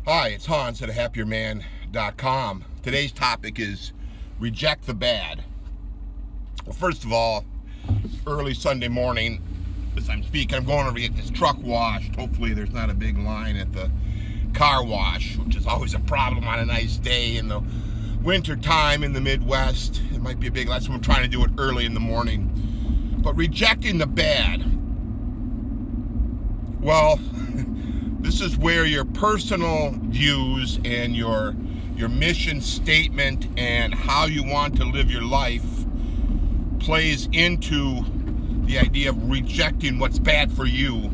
Hi, it's Hans at happierman.com. Today's topic is reject the bad. Well, first of all, early Sunday morning, as I'm speaking, I'm going over to get this truck washed. Hopefully there's not a big line at the car wash, which is always a problem on a nice day in the winter time in the Midwest. It might be a big, that's why I'm trying to do it early in the morning. But rejecting the bad, well, this is where your personal views and your mission statement and how you want to live your life plays into the idea of rejecting what's bad for you.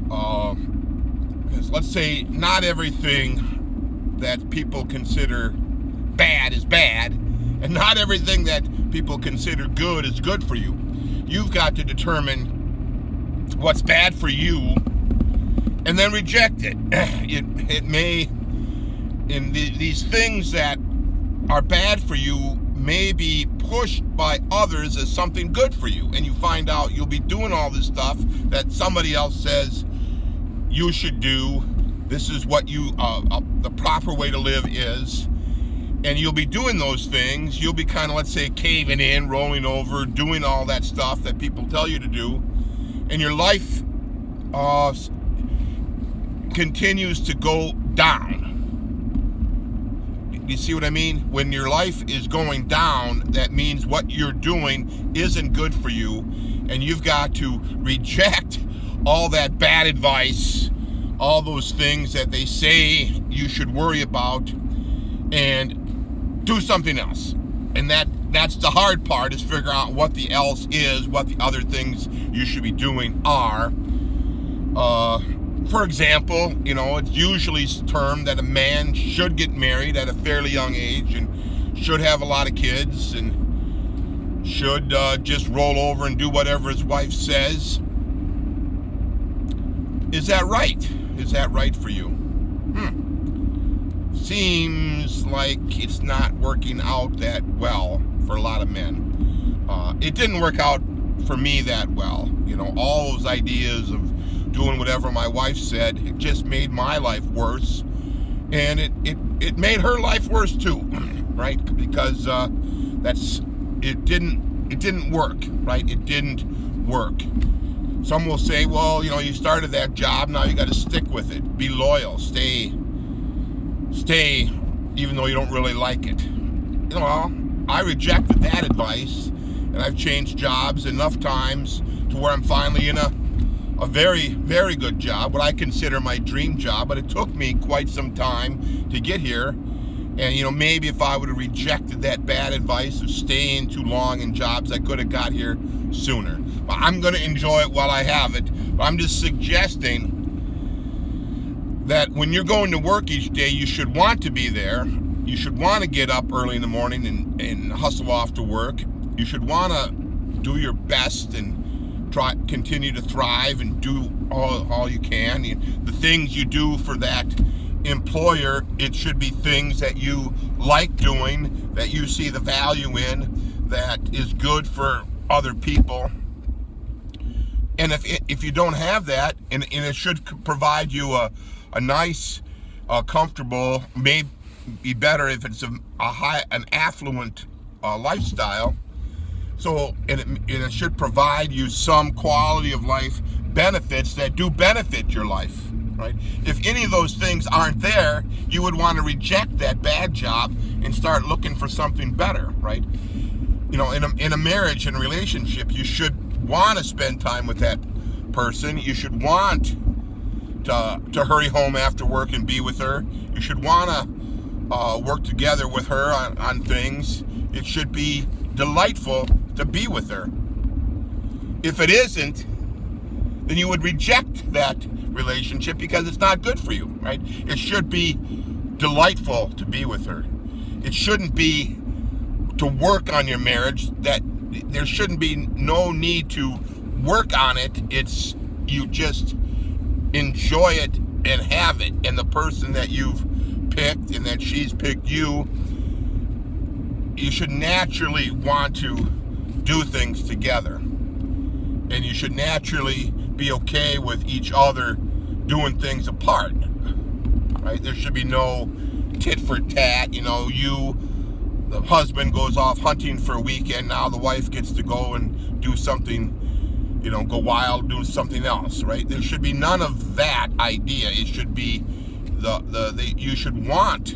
Because let's say not everything that people consider bad is bad, and not everything that people consider good is good for you. You've got to determine what's bad for you and then reject it. It may, these things that are bad for you may be pushed by others as something good for you, and you find out you'll be doing all this stuff that somebody else says you should do. This is what you, the proper way to live is, and you'll be doing those things. You'll be kind of, let's say, caving in, rolling over, doing all that stuff that people tell you to do, and your life continues to go down. You see what I mean? When your life is going down, that means what you're doing isn't good for you, and you've got to reject all that bad advice, all those things that they say you should worry about, and do something else. And that's the hard part, is figuring out what the else is, what the other things you should be doing are. For example, it's usually termed that a man should get married at a fairly young age and should have a lot of kids and should just roll over and do whatever his wife says. Is that right? Is that right for you? Seems like it's not working out that well for a lot of men. It didn't work out for me that well. All those ideas of doing whatever my wife said, it just made my life worse, and it made her life worse too, right? Because it didn't work, right? It didn't work. Some will say, well, you started that job, now you got to stick with it, be loyal, stay, even though you don't really like it. I rejected that advice, and I've changed jobs enough times to where I'm finally in a very, very good job, what I consider my dream job, but it took me quite some time to get here. And, maybe if I would have rejected that bad advice of staying too long in jobs, I could have got here sooner. But I'm going to enjoy it while I have it. But I'm just suggesting that when you're going to work each day, you should want to be there. You should want to get up early in the morning and hustle off to work. You should want to do your best and continue to thrive and do all you can. The things you do for that employer, it should be things that you like doing, that you see the value in, that is good for other people. And if you don't have that, and it should provide you a nice, comfortable, may be better if it's an affluent lifestyle. So, and it should provide you some quality of life benefits that do benefit your life, right? If any of those things aren't there, you would want to reject that bad job and start looking for something better, right? In a marriage and relationship, you should want to spend time with that person. You should want to hurry home after work and be with her. You should want to work together with her on things. It should be delightful to be with her. If it isn't, then you would reject that relationship because it's not good for you, right? It should be delightful to be with her. It shouldn't be to work on your marriage. That there shouldn't be no need to work on it. It's you just enjoy it and have it. And the person that you've picked and that she's picked you should naturally want to do things together. And you should naturally be okay with each other doing things apart. right? There should be no tit for tat. The husband goes off hunting for a weekend. Now the wife gets to go and do something, go wild, do something else, right? There should be none of that idea. It should be you should want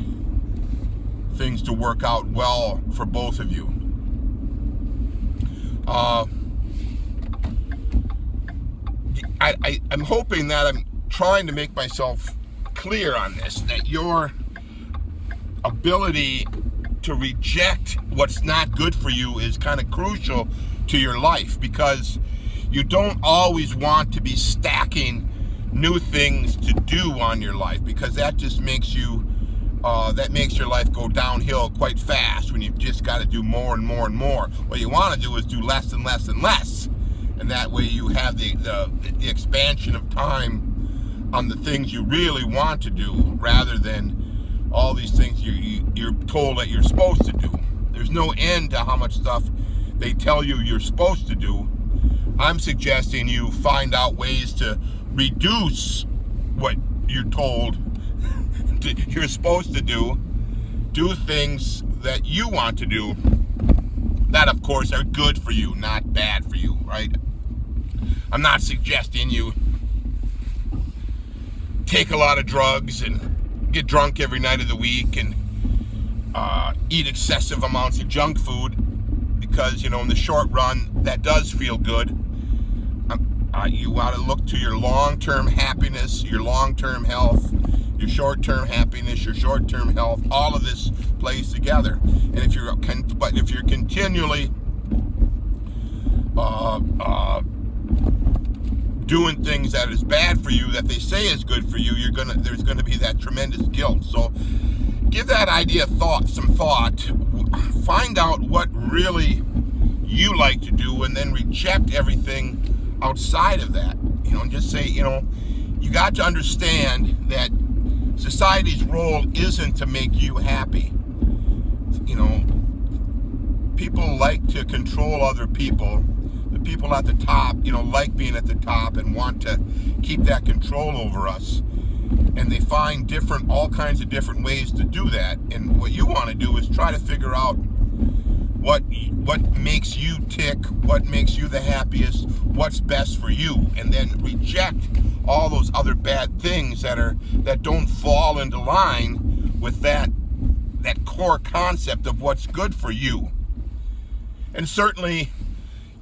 things to work out well for both of you. I'm hoping that I'm trying to make myself clear on this, that your ability to reject what's not good for you is kind of crucial to your life, because you don't always want to be stacking new things to do on your life, because that just makes your life go downhill quite fast when you've just got to do more and more and more. What you want to do is do less and less and less, and that way you have the expansion of time on the things you really want to do, rather than all these things you're told that you're supposed to do. There's no end to how much stuff they tell you you're supposed to do. I'm suggesting you find out ways to reduce what you're told you're supposed to do things that you want to do that, of course, are good for you, not bad for you, right? I'm not suggesting you take a lot of drugs and get drunk every night of the week and eat excessive amounts of junk food, because, in the short run, that does feel good. You want to look to your long-term happiness, your long-term health, your short-term happiness, your short-term health. All of this plays together. And if you're continually doing things that is bad for you, that they say is good for you, there's gonna be that tremendous guilt. So give that idea some thought. Find out what really you like to do, and then reject everything outside of that. And just say, you got to understand that society's role isn't to make you happy. People like to control other people. The people at the top, like being at the top and want to keep that control over us. And they find all kinds of different ways to do that. And what you want to do is try to figure out what makes you tick, what makes you the happiest, what's best for you, and then reject all those other bad things that don't fall into line with that core concept of what's good for you. And certainly,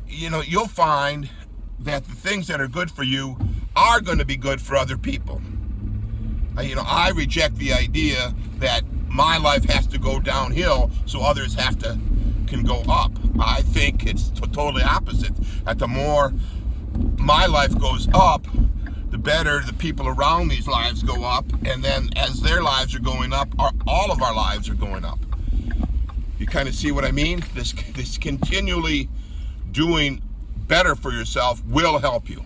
you'll find that the things that are good for you are going to be good for other people. I reject the idea that my life has to go downhill so others can go up. I think it's totally opposite. That the more my life goes up, the better the people around me's lives go up, and then as their lives are going up, all of our lives are going up. You kind of see what I mean? This continually doing better for yourself will help you.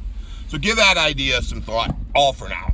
So give that idea some thought. All for now.